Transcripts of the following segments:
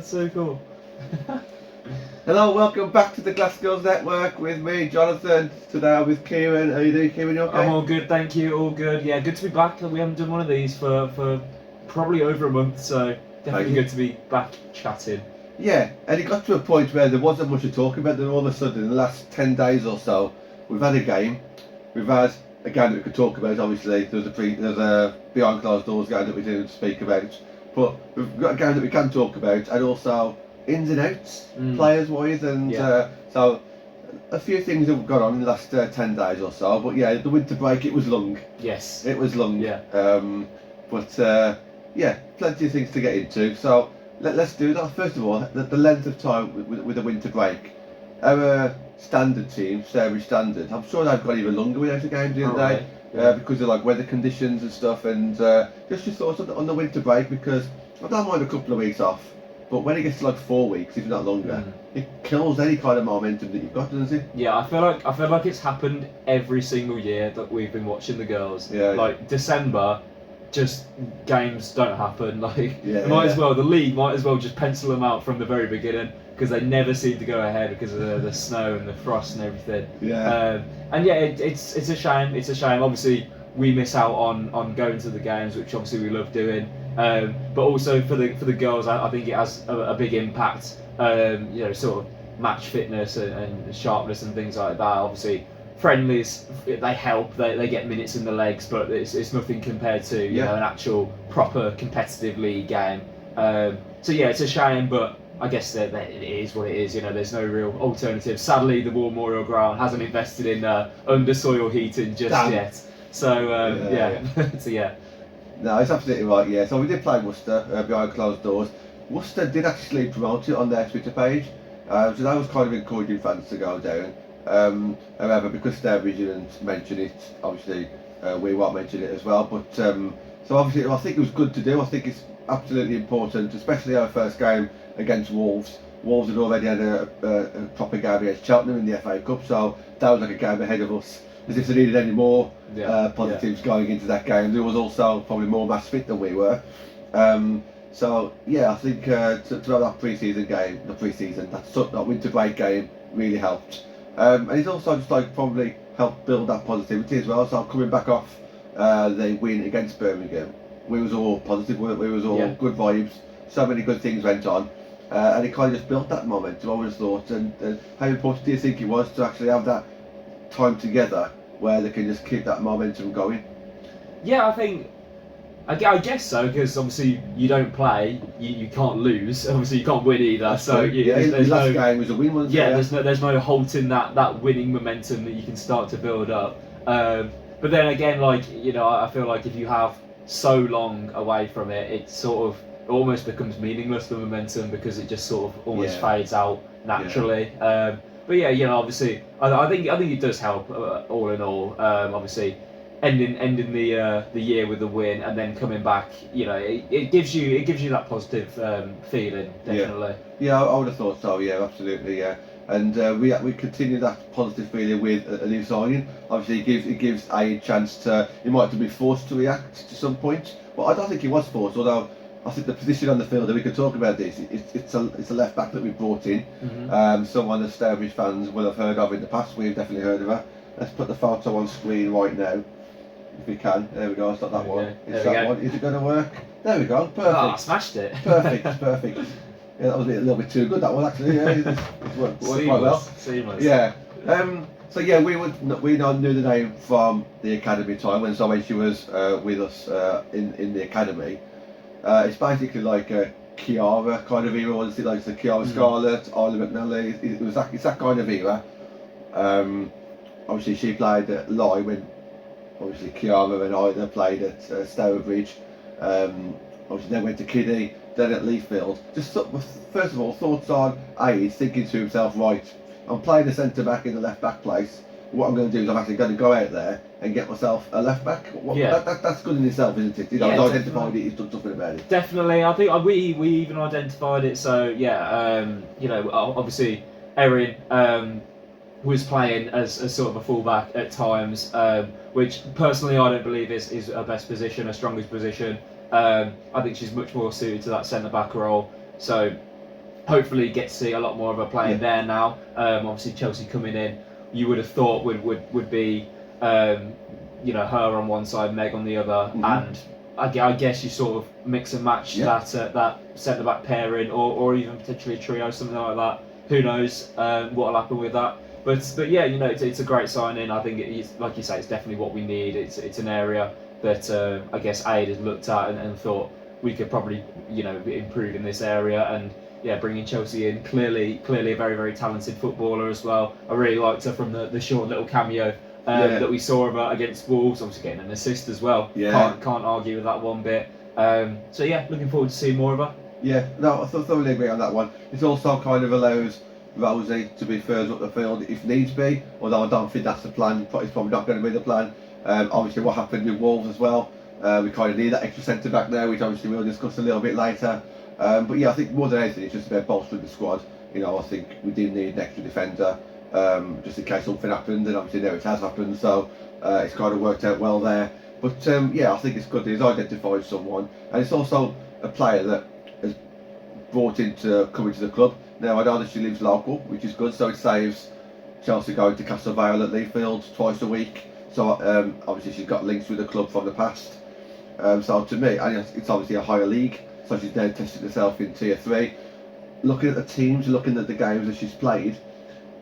So cool. Hello, welcome back to the Glassgirls Network with me, Jonathan. Today I'm with Kieran. How are you doing, Kieran? You okay? I'm all good, thank you. All good. Yeah, good to be back. We haven't done one of these for probably over a month, so definitely good to be back chatting. Yeah, and it got to a point where there wasn't much to talk about. Then all of a sudden, in the last 10 days or so, we've had a game. We've had a game that we could talk about. Obviously, there's a behind closed doors game that we didn't speak about, but we've got a game that we can talk about, and also ins and outs, players wise, and so a few things have gone on in the last 10 days or so. But yeah, the winter break, it was long. Yes. It was long. Yeah. Yeah, plenty of things to get into. So let's do that. First of all, the length of time with the winter break. Our standard team, Stourbridge Standard, I'm sure they've got even longer without a game, didn't they? Yeah. Because of like weather conditions and stuff. And just your thoughts on the winter break, because I don't mind a couple of weeks off, but when it gets to like 4 weeks, if not longer, it kills any kind of momentum that you've got, doesn't it? Yeah, I feel like it's happened every single year that we've been watching the girls. Yeah. Like December, just games don't happen. Like As well, the league might as well just pencil them out from the very beginning, because they never seem to go ahead because of the snow and the frost and everything. Yeah. And yeah, it's a shame. It's a shame. Obviously, we miss out on going to the games, which obviously we love doing. But also for the girls, I think it has a big impact. Sort of match fitness and sharpness and things like that. Obviously, friendlies, they help. They get minutes in the legs, but it's nothing compared to an actual proper competitive league game. So yeah, it's a shame, but I guess that it is what it is. There's no real alternative. Sadly, the War Memorial Ground hasn't invested in undersoil heating just yet. So so yeah. No, it's absolutely right, yeah. So we did play Worcester behind closed doors. Worcester did actually promote it on their Twitter page, so that was kind of encouraging fans to go down. However, because Stourbridge didn't mention it, obviously we won't mention it as well. But so obviously I think it was good to do. I think it's absolutely important, especially our first game against Wolves. Wolves had already had a proper game against Cheltenham in the FA Cup, so that was like a game ahead of us. As if they needed any more positives going into that game. There was also probably more match fit than we were. So yeah, I think to have that pre-season game, that winter break game really helped. And it's also just like probably helped build that positivity as well. So coming back off the win against Birmingham, we was all positive, weren't we? We was all good vibes. So many good things went on. And it kind of just built that momentum, I would have thought. And how important do you think it was to actually have that time together where they can just keep that momentum going? Yeah, I guess so, because obviously you don't play, you can't lose. Obviously you can't win either. That's so the last game was a win, wasn't it? There's no halting that winning momentum that you can start to build up. But then again, I feel like if you have so long away from it, it sort of almost becomes meaningless, the momentum, because it just sort of almost fades out naturally. But yeah, obviously, I think it does help all in all. Obviously, ending the year with a win and then coming back, it gives you that positive feeling, definitely. Yeah, I would have thought so. Yeah, absolutely. Yeah, and we continue that positive feeling with a new signing. Obviously, it gives a chance to. He might have to be forced to react to some point, but I don't think he was forced. Although I think the position on the field, and we could talk about this, it's a left back that we brought in. Someone that Stourbridge fans will have heard of in the past. We've definitely heard of her. Let's put the photo on screen right now, if we can. There we go. It's not that one. It's that one. Is it going to work? There we go. Perfect. Oh, I smashed it. Perfect. Yeah, that was a little bit too good. That one actually. Yeah, it's worked quite well. Seamless. Yeah. So yeah, we now knew the name from the academy time when she was with us in the academy. It's basically like a Kiara kind of era, wasn't it? Like the Kiara Scarlett, Isla McNally. It's that kind of era. Obviously, she played at Lye when obviously Kiara and Isla played at Stourbridge. Obviously, then went to Kiddie, then at Leafield. Just first of all, thoughts on he's thinking to himself, right, I'm playing the centre back in the left back place. What I'm going to do is I'm actually going to go out there and get myself a left back. That's good in itself, isn't it? He's identified it, he's done something about it. Definitely, I think we even identified it. So yeah, obviously Erin was playing as sort of a fullback at times, which personally I don't believe is her best position, her strongest position. I think she's much more suited to that centre back role. So hopefully get to see a lot more of her playing there now. Obviously Chelsea coming in, you would have thought would be her on one side, Meg on the other, and I guess you sort of mix and match that centre back pairing, or even potentially a trio, something like that. Who knows what'll happen with that? But yeah, it's a great signing. I think it's, like you say, it's definitely what we need. It's an area that I guess Aid has looked at and thought we could probably improve in this area, and bringing Chelsea in, clearly a very, very talented footballer as well. I really liked her from the short little cameo that we saw of her against Wolves, obviously getting an assist as well. Can't argue with that one bit. So yeah, looking forward to seeing more of her. Yeah, no, I thoroughly agree on that one. It also kind of allows Rosie to be further up the field if needs be, although I don't think that's the plan. It's probably not going to be the plan. Obviously what happened with Wolves as well, we kind of need that extra centre back there, which obviously we'll discuss a little bit later. But yeah, I think more than anything it's just about bolstering the squad. I think we did need an extra defender, just in case something happened, and obviously now it has happened, so it's kind of worked out well there. But yeah, I think it's good that he's identified someone, and it's also a player that has brought into coming to the club. Now I know that she lives local, which is good, so it saves Chelsea going to Castle Vale at Leafield twice a week. So obviously she's got links with the club from the past. So to me, and it's obviously a higher league, so she's now tested herself in Tier 3. Looking at the teams, looking at the games that she's played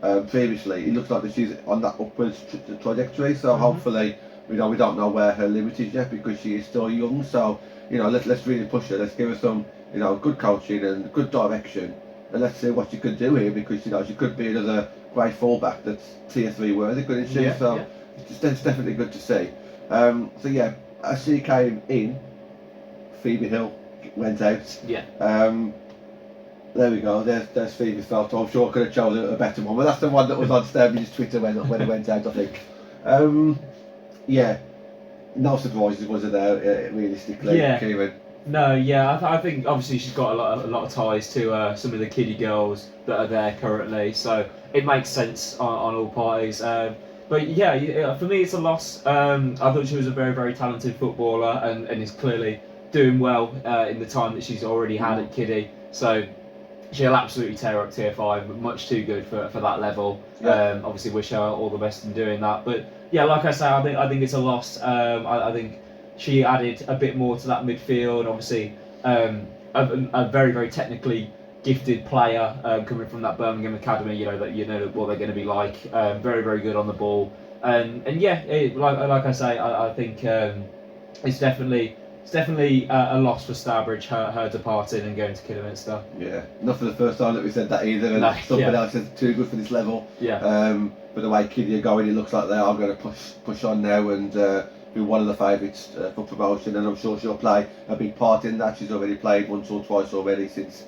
previously, it looks like that she's on that upwards trajectory. So hopefully, we don't know where her limit is yet because she is still young. So let's really push her. Let's give her some good coaching and good direction, and let's see what she could do here, because she could be another great fullback that's Tier 3 worthy, couldn't she? It's definitely good to see. So yeah, as she came in, Phoebe Hill went out. There we go. There's Phoebe Felton. I'm sure I could have chosen a better one, but that's the one that was on Stourbridge's Twitter when it went out, I think. Yeah, no surprises was it there, realistically, Kieran? No, I think obviously she's got a lot of ties to some of the kiddie girls that are there currently, so it makes sense on all parties. But yeah, for me it's a loss. I thought she was a very, very talented footballer and is clearly doing well in the time that she's already had at kiddie. So she'll absolutely tear up Tier 5, but much too good for that level. Obviously wish her all the best in doing that. But yeah, like I say, I think it's a loss. I think she added a bit more to that midfield. Obviously, a very, very technically gifted player coming from that Birmingham academy. What they're going to be like. Very, very good on the ball. And yeah, like I say, I think it's definitely a loss for Stourbridge, her departing and going to Kidderminster. Yeah, not for the first time that we said that either, and something else is too good for this level. But the way Kiddie are going, it looks like they are going to push on now and be one of the favourites for promotion, and I'm sure she'll play a big part in that. She's already played once or twice already since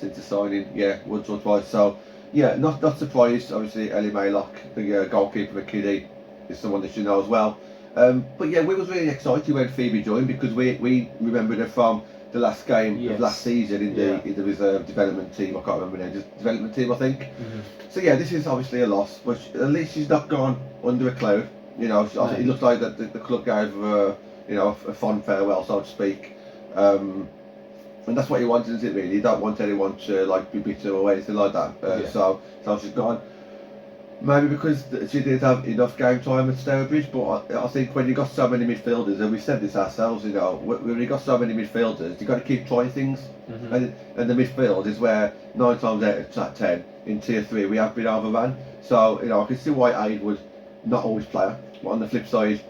the signing. Yeah, once or twice. So yeah, not surprised. Obviously, Ellie Maylock, the goalkeeper for Kiddie, is someone that you know as well. But yeah, we was really excited when Phoebe joined, because we remembered her from the last game of last season in the reserve development team. I can't remember the name, just development team, I think. So yeah, this is obviously a loss, but at least she's not gone under a cloud. It looks like that the club gave her a fond farewell, so to speak. And that's what you want, isn't it? Really, you don't want anyone to be bitter or anything like that. So she's gone. Maybe because she did have enough game time at Stourbridge, but I think when you got so many midfielders, and we said this ourselves, when you got so many midfielders, you got to keep trying things. And the midfield is where 9 times out of 10 in Tier 3 we have been overrun. So I can see why Aid would not always play her, but on the flip side,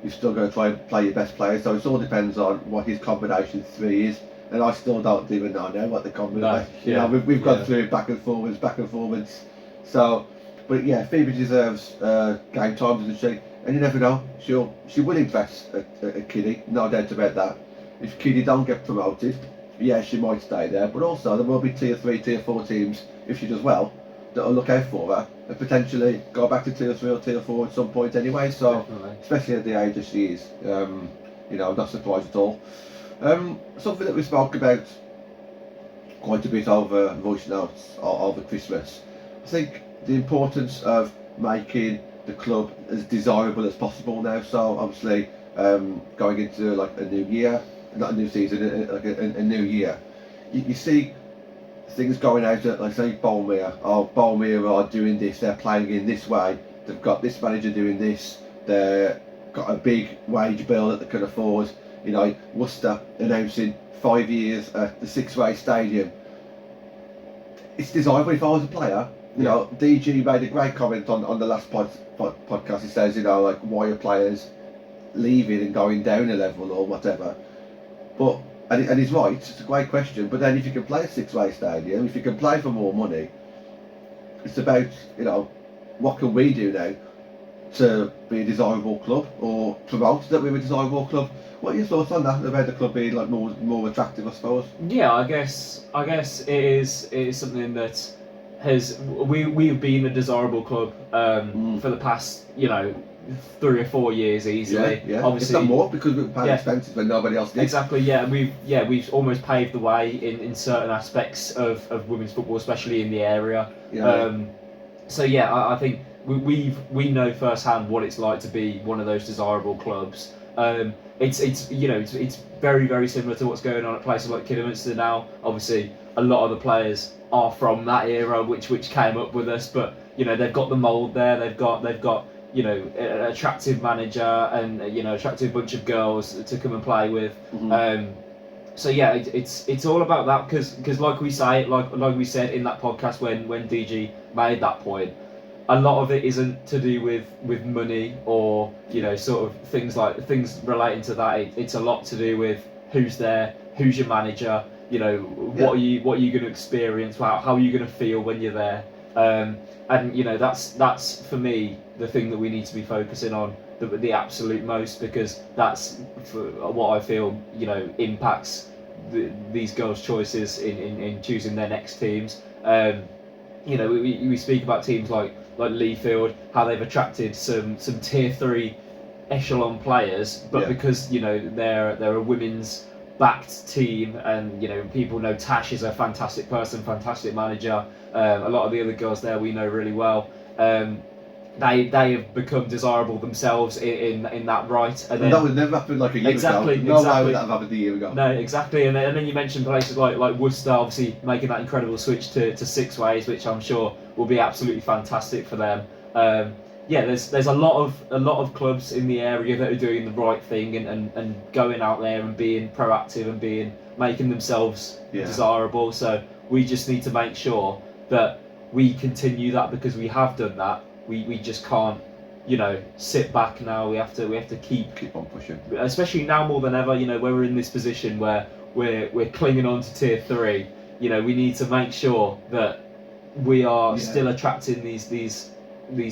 you're still going to try and play your best player. So it all depends on what his combination 3 is, and I still don't even know now what the combination. We've gone through it back and forwards. So. But yeah, Phoebe deserves game time, doesn't she? And you never know, she will impress at Kiddie, no doubt about that. If Kiddie don't get promoted, yeah, she might stay there. But also there will be Tier 3, Tier 4 teams, if she does well, that will look out for her and potentially go back to Tier 3 or Tier 4 at some point anyway. So, especially at the age that she is, I'm not surprised at all. Something that we spoke about quite a bit over voice notes over Christmas, I think the importance of making the club as desirable as possible now. So obviously going into a new year, not a new season, a new year, you see things going out at, like say, Bolmere. Oh, Bolmere are doing this. They're playing in this way. They've got this manager doing this. They've got a big wage bill that they can afford. You know, Worcester announcing 5 years at the Six-Way Stadium. It's desirable. If I was a player, you know, DG made a great comment on the last podcast. He says, you know, like, why are players leaving and going down a level or whatever? But and he's right. It's a great question. But then, if you can play at Six-Way Stadium, if you can play for more money, it's about, you know, what can we do now to be a desirable club or promote that we're a desirable club? What are your thoughts on that, about the club being like more attractive, I suppose? Yeah, I guess it is something that we've been a desirable club for the past, you know, 3 or 4 years easily. Yeah. Obviously, if not more, because we've paid expenses when nobody else did. Exactly. Yeah, we've almost paved the way in certain aspects of women's football, especially in the area. So yeah, I think we know firsthand what it's like to be one of those desirable clubs. It's you know, it's very, very similar to what's going on at places like Kidderminster now. Obviously, a lot of the players are from that era, which came up with us. But you know, they've got the mould there. They've got you know, an attractive manager and, you know, attractive bunch of girls to come and play with. So yeah, it's all about that, because like we said in that podcast when DG made that point, a lot of it isn't to do with money or, you know, sort of things relating to that. It's a lot to do with who's there, who's your manager, you know, what are you going to experience, how are you going to feel when you're there, and you know, that's for me the thing that we need to be focusing on the absolute most, because that's what I feel, you know, impacts these girls' choices in choosing their next teams. You know, we speak about teams like Leafield, how they've attracted some tier 3 echelon players, but because, you know, they're a women's backed team, and, you know, people know Tash is a fantastic person, fantastic manager. A lot of the other girls there we know really well. They have become desirable themselves in that right, and then, that would never happen like a year ago. No way would that have happened a year ago. No, exactly, and then you mentioned places like Worcester, obviously making that incredible switch to Six Ways, which I'm sure will be absolutely fantastic for them. Yeah, there's a lot of clubs in the area that are doing the right thing and going out there and being proactive and making themselves desirable. So we just need to make sure that we continue that, because we have done that. We just can't, you know, sit back now. We have to keep on pushing, especially now more than ever. You know, where we're in this position where we're clinging on to tier 3. You know, we need to make sure that we are still attracting these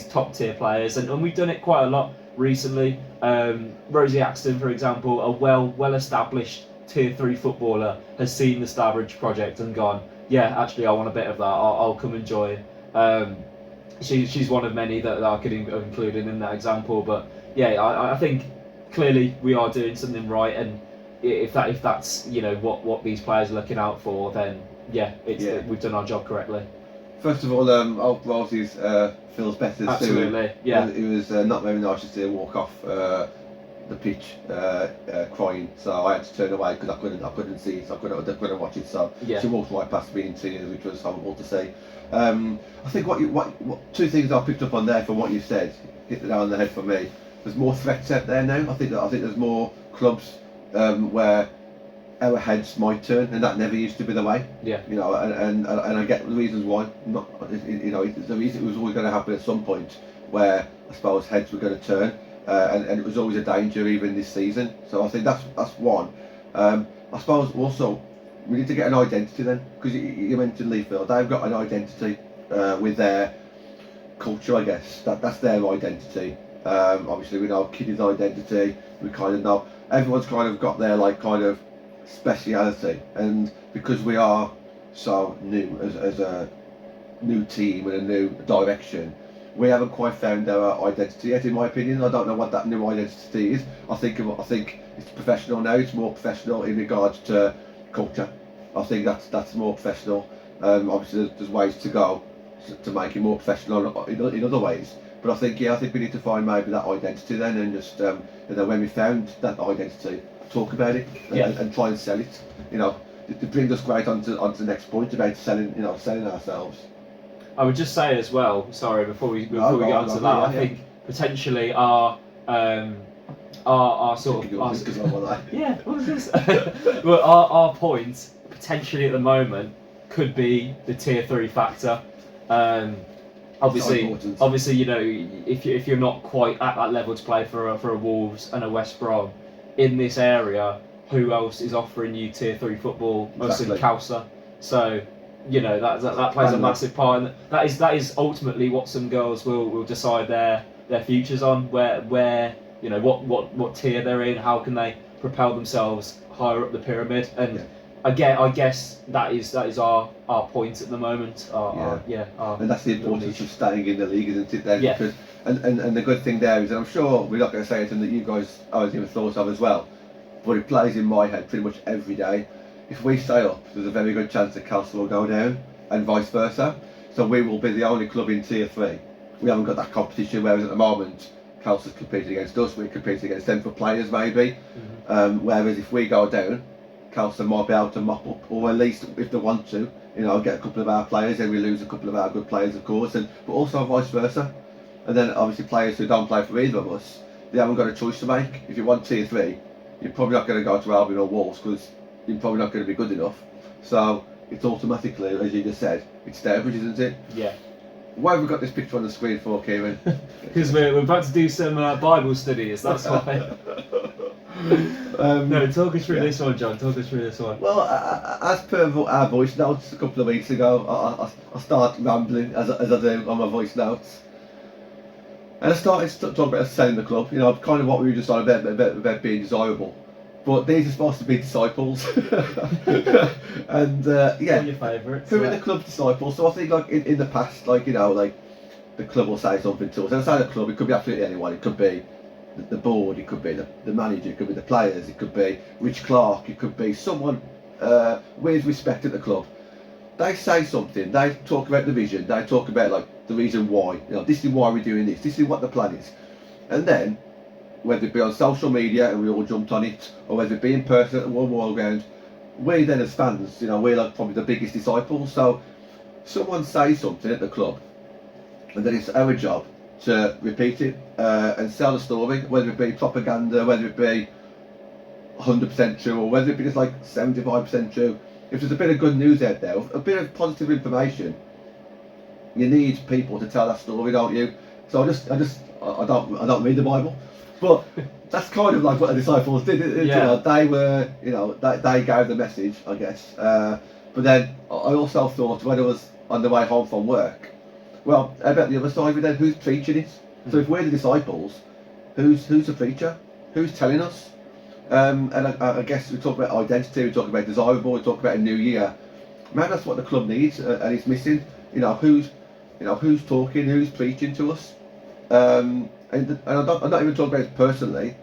top tier players, and we've done it quite a lot recently. Rosie Axton, for example, a well established tier 3 footballer, has seen the Stourbridge project and gone, yeah, actually I want a bit of that. I'll come and join. She's one of many that I could have included in that example, but yeah, I think clearly we are doing something right, and if that's, you know, what these players are looking out for, then we've done our job correctly. First of all, old Rosie's feels better. Absolutely, too. It was not very nice to see her walk off the pitch crying, so I had to turn away because I couldn't see it, so I couldn't watch it. So she walked right past me in tears, which was horrible to see. I think what two things I picked up on there from what you said hit the nail on the head for me. There's more threats out there now. I think there's more clubs where our heads might turn, and that never used to be the way. Yeah. You know, and I get the reasons why. Not, you know, the reason it was always going to happen at some point, where I suppose heads were going to turn, and it was always a danger even this season. So I think that's one. I suppose also we need to get an identity then, because you mentioned Leafield. They've got an identity with their culture, I guess. That's their identity. Obviously we know Kiddy's identity. We kind of know everyone's kind of got their kind of speciality, and because we are so new as a new team and a new direction, we haven't quite found our identity yet, in my opinion. I don't know what that new identity is. I think it's professional now. It's more professional in regards to culture. I think that's more professional. Obviously there's ways to go to make it more professional in other ways, but I think we need to find maybe that identity then, and just when we found that identity, talk about it and try and sell it. You know, it brings us right onto the next point about selling ourselves. I would just say as well, sorry, before we get onto that, I think potentially our sort of yeah, what was this? Well, our point potentially at the moment could be the tier 3 factor. Obviously, you know, if you're not quite at that level to play for a Wolves and a West Brom in this area, who else is offering you tier 3 football? Mostly Kausa. So, you know, that plays a massive part, and that is ultimately what some girls will decide their futures on, where you know what tier they're in, how can they propel themselves higher up the pyramid, and again, I guess that is our point at the moment. And that's the importance of staying in the league, isn't it? Then, because and the good thing there is, and I'm sure we're not going to say anything that you guys always even thought of as well, but it plays in my head pretty much every day. If we stay up, there's a very good chance that Castle will go down, and vice versa. So we will be the only club in tier 3. We haven't got that competition, whereas at the moment, Castle's competing against us, we're competing against them for players maybe. Whereas if we go down, Castle might be able to mop up, or at least if they want to, you know, get a couple of our players, then we lose a couple of our good players, of course, but also vice versa. And then obviously players who don't play for either of us, they haven't got a choice to make. If you want tier 3, you're probably not going to go to Albion or Wolves because you're probably not going to be good enough. So it's automatically, as you just said, it's Stourbridge, isn't it? Yeah. Why have we got this picture on the screen for, Kieran? Because we're about to do some Bible studies, that's why. No, talk us through this one, John. Talk us through this one. Well, as per our voice notes a couple of weeks ago, I started rambling as I do on my voice notes. And I started to talk about selling the club, you know, kind of what we were just on about being desirable. But these are supposed to be disciples. And yeah, your favourites. Who are the club disciples? So I think like in the past, like, you know, like the club will say something to us. And outside the club, it could be absolutely anyone. It could be the board, it could be the manager, it could be the players, it could be Rich Clark, it could be someone with respect at the club. They say something, they talk about the vision, they talk about like the reason why, you know, this is why we're doing this is what the plan is. And then, whether it be on social media and we all jumped on it, or whether it be in person at one wall ground, we then as fans, you know, we're like probably the biggest disciples. So someone says something at the club, and then it's our job to repeat it and sell the story, whether it be propaganda, whether it be 100% true, or whether it be just like 75% true. If there's a bit of good news out there, a bit of positive information, you need people to tell that story, don't you? So I don't read the Bible, but that's kind of like what the disciples did. You know, they were, you know, they gave the message, I guess. But then I also thought when I was on the way home from work, well, about the other side of it then, who's preaching it? So if we're the disciples, who's the preacher? Who's telling us? And I guess we talk about identity, we talk about desirable, we talk about a new year. Maybe that's what the club needs, and it's missing. You know, who's talking, who's preaching to us? And I'm not even talking about it personally.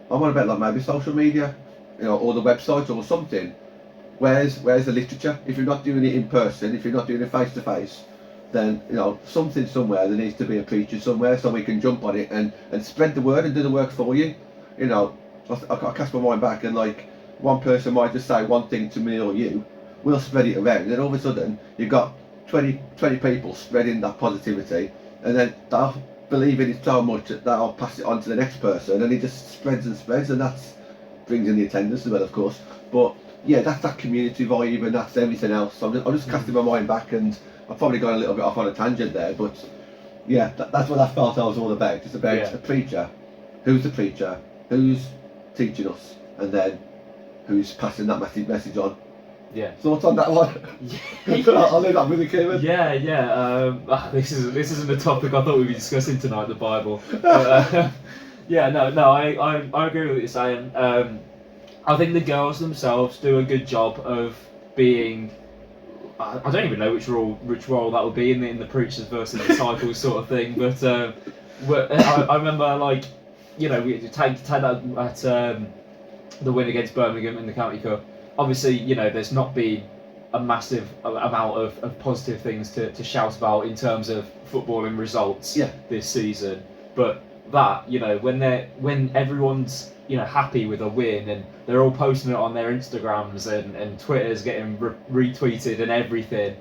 I'm on about like maybe social media, you know, or the website or something. Where's the literature? If you're not doing it in person, if you're not doing it face to face, then, you know, something somewhere, there needs to be a preacher somewhere so we can jump on it and spread the word and do the work for you. You know, I cast my mind back and like one person might just say one thing to me or you, we'll spread it around, and then all of a sudden you've got 20 people spreading that positivity, and then they'll believe in it so much that they'll pass it on to the next person, and it just spreads and spreads, and that's brings in the attendance as well, of course. But yeah, that's that community vibe, and that's everything else. So I'm just casting my mind back, and I've probably gone a little bit off on a tangent there, but yeah, that's what I felt I was all about. It's about a preacher. Who's the preacher? Who's teaching us? And then who's passing that message on? Yeah. Thoughts on that one? I'll leave that with you, Kieran. Yeah. This isn't a topic I thought we'd be discussing tonight, the Bible. But, I agree with what you're saying. I think the girls themselves do a good job of being. I don't even know which role that would be in the preachers versus disciples sort of thing. But I remember, like, you know, we take that at the win against Birmingham in the County Cup. Obviously, you know, there's not been a massive amount of positive things to shout about in terms of footballing results this season. But that, you know, when everyone's happy with a win, and they're all posting it on their Instagrams, and Twitter's getting retweeted and everything.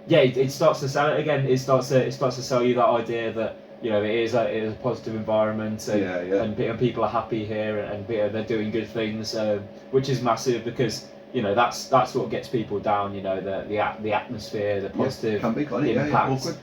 It starts to sell it again. It starts to sell you that idea that it is a positive environment, and people are happy here, and they're doing good things, which is massive, because that's what gets people down. The atmosphere, the positive impact.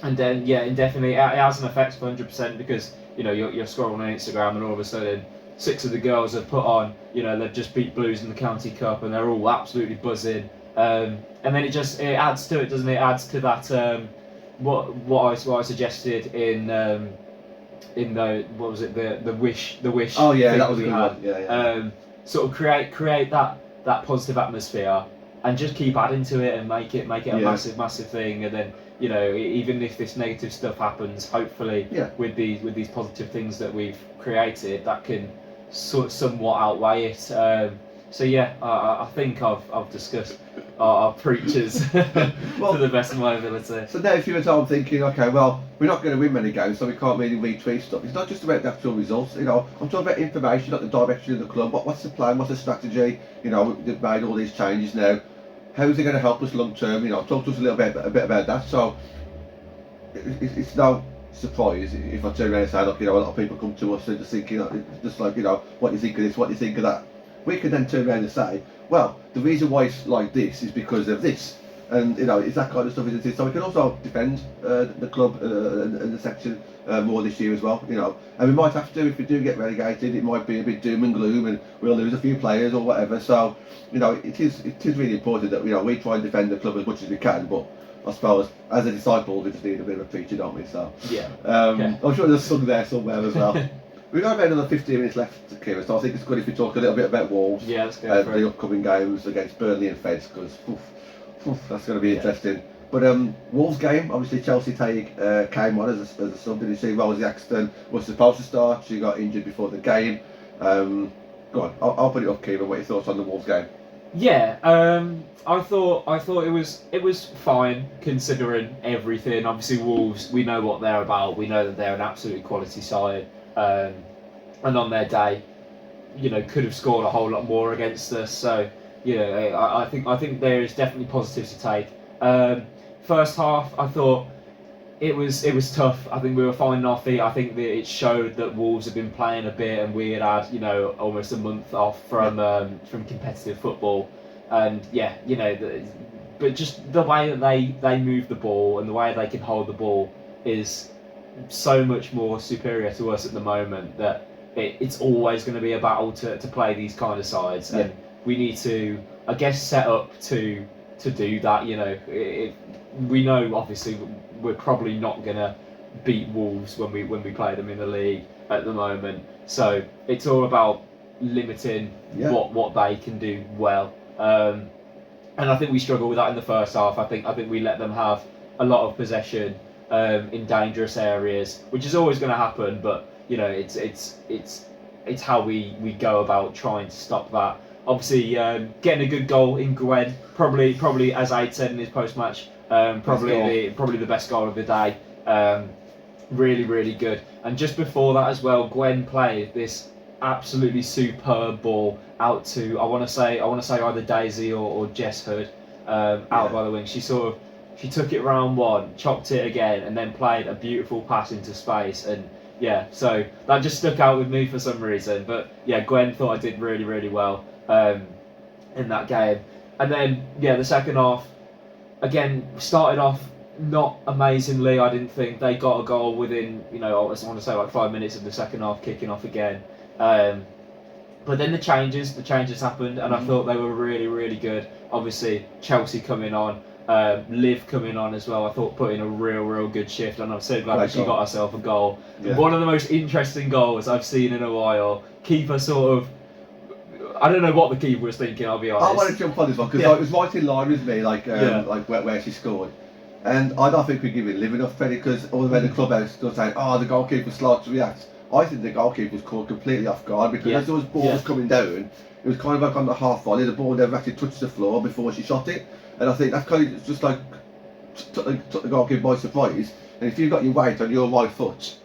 And then and definitely it has an effect 100%, because you're scrolling on Instagram, and all of a sudden 6 of the girls have put on, they've just beat Blues in the county cup, and they're all absolutely buzzing. And then it adds to it, doesn't it? It adds to that what I suggested in the what was it, the wish. Oh yeah, thing that was we a good had. one. Yeah. Sort of create that positive atmosphere, and just keep adding to it, and make it a massive thing. And then even if this negative stuff happens, hopefully with these positive things that we've created, that can somewhat outweigh it. I think I've discussed our preachers to the best of my ability. So now if you were home thinking, okay, well, we're not going to win many games, so we can't really retweet stuff. It's not just about the actual results. I'm talking about information, like the direction of the club. What's the plan? What's the strategy? They've made all these changes now. How is it going to help us long term? Talk to us a bit about that. So it's no surprise if I turn around and say, look, a lot of people come to us and just thinking, what do you think of this? What do you think of that? We can then turn around and say, well, the reason why it's like this is because of this, and it's that kind of stuff, isn't it? So we can also defend the club and the section more this year as well, and we might have to if we do get relegated. It might be a bit doom and gloom, and we'll lose a few players or whatever. So it is really important that we try and defend the club as much as we can, but I suppose as a disciple we just need a bit of a preacher, don't we? So I'm sure there's some there somewhere as well. We've got about another 15 minutes left, Kieran, so I think it's good if we talk a little bit about Wolves. Yeah, let's go for the upcoming games against Burnley and Feds, because that's going to be interesting. But Wolves game, obviously Chelsea Tague came on as a sub. Did you see Rosie Axton was supposed to start? She got injured before the game. Go on, I'll put it up, Kieran. What are your thoughts on the Wolves game? Yeah, I thought it was fine considering everything. Obviously Wolves, we know what they're about. We know that they're an absolutely quality side. And on their day, could have scored a whole lot more against us. So, I think there is definitely positives to take. First half, I thought it was tough. I think we were finding our feet. I think that it showed that Wolves had been playing a bit, and we had almost a month off from competitive football. And but just the way that they move the ball and the way they can hold the ball is so much more superior to us at the moment, that it's always going to be a battle to play these kind of sides, and we need to, I guess, set up to do that. We know obviously we're probably not going to beat Wolves when we play them in the league at the moment, so it's all about limiting what they can do well, and I think we struggled with that in the first half. I think we let them have a lot of possession in dangerous areas, which is always going to happen, but it's how we go about trying to stop that. Obviously, getting a good goal in Gwen, probably as Aid said in his post-match, probably the best goal of the day. Really good. And just before that as well, Gwen played this absolutely superb ball out to I want to say either Daisy or Jess Hood, out by the wing. She took it round one, chopped it again, and then played a beautiful pass into space. And so that just stuck out with me for some reason. But Gwen thought I did really well in that game. And then the second half, again, started off not amazingly. I didn't think they got a goal within, I want to say like 5 minutes of the second half kicking off again. But then the changes happened, and I thought they were really good. Obviously, Chelsea coming on. Liv coming on as well, I thought put in a real good shift, and I'm so glad that she got herself a goal. One of the most interesting goals I've seen in a while. Keeper sort of, I don't know what the keeper was thinking, I'll be honest. I want to jump on this one because it was right in line with me, like where she scored, and I don't think we're giving Liv enough credit, because all the way the clubhouse still saying, the goalkeeper slow to react. I think the goalkeeper was caught completely off guard, because as those balls coming down, it was kind of like on the half volley. The ball never actually touched the floor before she shot it. And I think that kind of just like took the goalkeeper by surprise. And if you've got your weight on your right foot,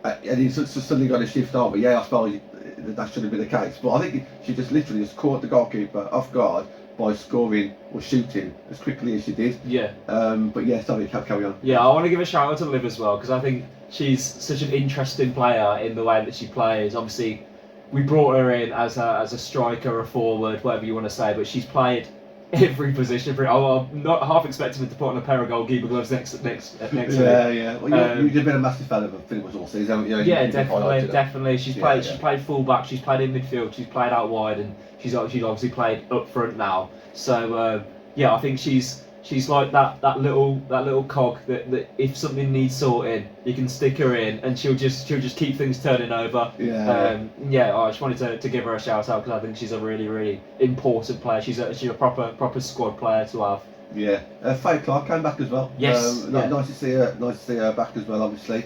and he's suddenly got to shift over. Yeah, I suppose that should have been the case, but I think she just literally just caught the goalkeeper off guard by scoring or shooting as quickly as she did. Yeah. But yeah, sorry, carry on. Yeah, I want to give a shout out to Liv as well, because I think she's such an interesting player in the way that she plays. Obviously, we brought her in as a striker, a forward, whatever you want to say, but she's played every position. I'm not half expecting her to put on a pair of goalkeeper gloves next week. Yeah. Well, you've been a massive fan of her pretty much all season, haven't you? Yeah, definitely. She's played full back, she's played in midfield, she's played out wide, and she's obviously played up front now. So yeah, I think she's like that little cog that if something needs sorting, you can stick her in, and she'll just keep things turning over. Yeah, I just wanted to give her a shout out, because I think she's a really important player. She's a proper squad player to have. Yeah, Faye Clark came back as well. Yes, nice to see her back as well. Obviously,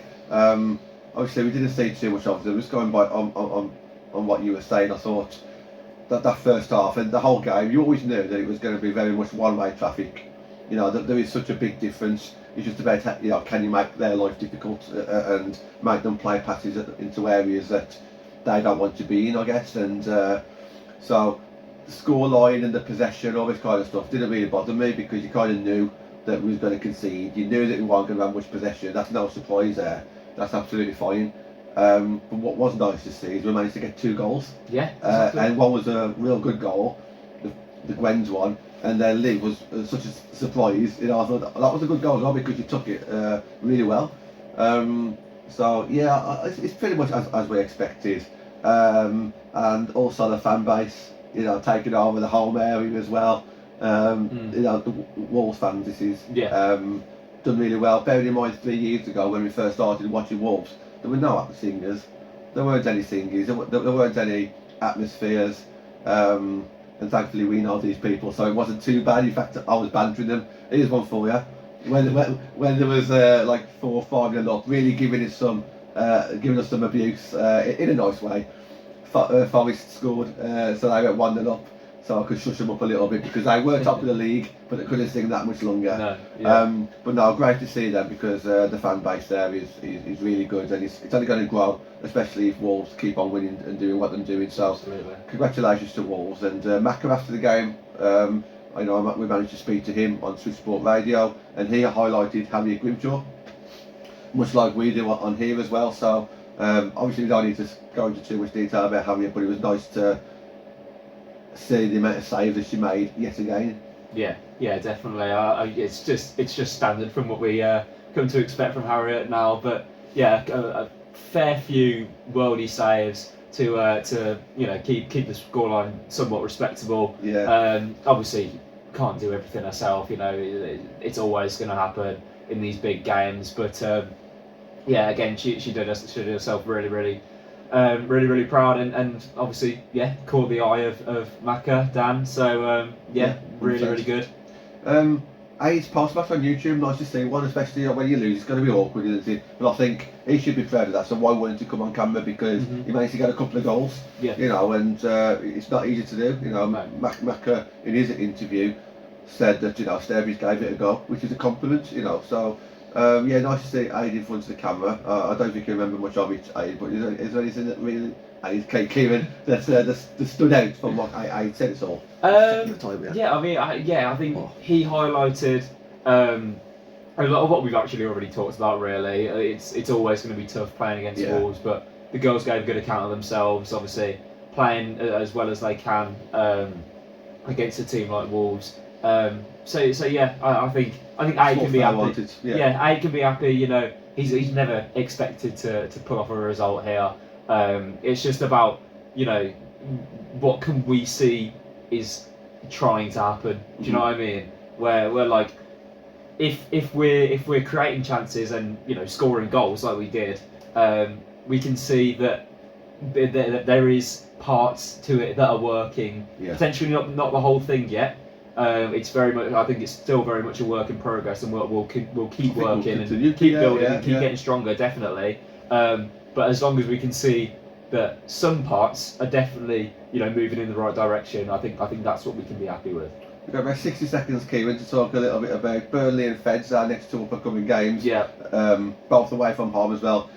we didn't see too much of it. Just going by on what you were saying, I thought that first half and the whole game, you always knew that it was going to be very much one-way traffic. You know, that there is such a big difference. It's just about, you know, can you make their life difficult and make them play passes into areas that they don't want to be in, I guess. And so the score line and the possession, all this kind of stuff didn't really bother me, because you kind of knew that we was going to concede. You knew that we weren't going to have much possession. That's no surprise there. That's absolutely fine. But what was nice to see is we managed to get 2 goals. Yeah. Exactly. And one was a real good goal, the Gwen's one. And then Lee was such a surprise. You know, I thought that was a good goal as well, because you took it really well. So yeah, it's pretty much as we expected. And also the fan base, you know, taking over the home area as well. You know, the Wolves fans, this is done really well. Bearing in mind 3 years ago when we first started watching Wolves, there were no singers, there weren't any singers, there weren't any atmospheres. And thankfully we know these people, so it wasn't too bad. In fact, I was bantering them. Here's one for you. When there was like 4 or 5 up, really giving us some abuse in a nice way. Forest scored, so they went 1-0 up, so I could shush them up a little bit, because they were top of the league, but they couldn't sing that much longer. No, yeah. But no, great to see them, because the fan base there is really good, and it's only going to grow, especially if Wolves keep on winning and doing what they're doing. So absolutely. Congratulations to Wolves. And Macca, after the game, I know we managed to speak to him on Swiss Sport Radio, and he highlighted Harrier Grimshaw, much like we do on here as well. So obviously we don't need to go into too much detail about Harrier, but it was nice to see the amount of saves that she made yet again. Yeah, definitely. It's just standard from what we come to expect from Harriet now. But yeah, a fair few worldy saves to you know keep the scoreline somewhat respectable. Yeah. Obviously, can't do everything herself. You know, it's always going to happen in these big games. But yeah, again, she did herself really proud, and obviously caught the eye of Macca, Dan. So really good. His post-match on YouTube, nice to see one, especially when you lose. It's going to be awkward, isn't it? But I think he should be proud of that. So why wouldn't he come on camera? Because he managed to get a couple of goals. Yeah. You know, and it's not easy to do. You know, Macca in his interview said that, you know, Stourbridge gave it a go, which is a compliment. You know, so. Nice to see Aid in front of the camera. I don't think you remember much of it, Aid, but is there anything that really, Kieran, that stood out from what Aid said? It's all. I think he highlighted a lot of what we've actually already talked about. Really, it's always going to be tough playing against Wolves, but the girls gave a good account of themselves. Obviously, playing as well as they can against a team like Wolves. I think Aid can be happy. Aid can be happy. You know, he's never expected to pull off a result here. It's just about, you know, what can we see is trying to happen. Do you know what I mean? Where we're like, if we're creating chances and, you know, scoring goals like we did, we can see that there is parts to it that are working. Potentially not the whole thing yet. It's very much. I think it's still very much a work in progress, and we'll keep working and keep building and keep getting stronger, definitely. But as long as we can see that some parts are definitely, you know, moving in the right direction, I think that's what we can be happy with. We've got about 60 seconds, Kieran, to talk a little bit about Burnley and Feds, our next 2 upcoming games. Yeah. Both away from home as well.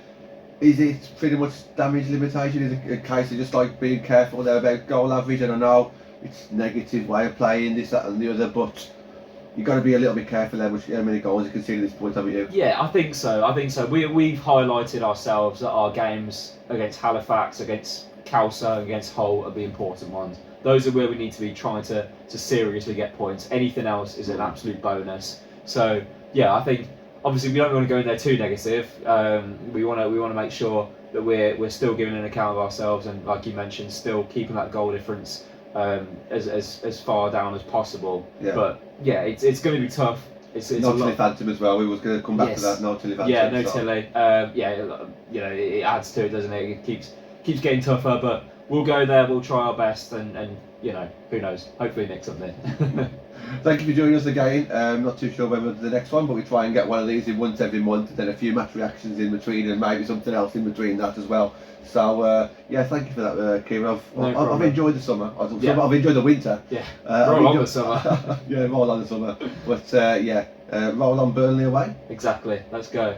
Is it pretty much damage limitation? Is it a case of just like being careful there about goal average? And I know it's negative way of playing, this, that, and the other, but you've got to be a little bit careful there, how many goals you can see at this point, haven't you? Yeah, I think so. We've highlighted ourselves that our games against Halifax, against Kelso, against Hull are the important ones. Those are where we need to be trying to seriously get points. Anything else is an absolute bonus. So yeah, I think obviously we don't want to go in there too negative. We want to make sure that we're still giving an account of ourselves, and like you mentioned, still keeping that goal difference as far down as possible. Yeah. But yeah, it's going to be tough. It's no Tilly Phantom as well. We was going to come back to that. No Tilly Phantom. Yeah, no Tilly. It adds to it, doesn't it? It keeps getting tougher, but we'll go there. We'll try our best, and who knows? Hopefully nick something. Thank you for joining us again. Not too sure when we'll do the next one, but we try and get one of these in once every month, and then a few match reactions in between, and maybe something else in between that as well. So thank you for that, Kieran. I've enjoyed the summer. I've enjoyed the winter. Yeah, roll on the summer. Yeah, roll on the summer. But roll on Burnley away. Exactly. Let's go.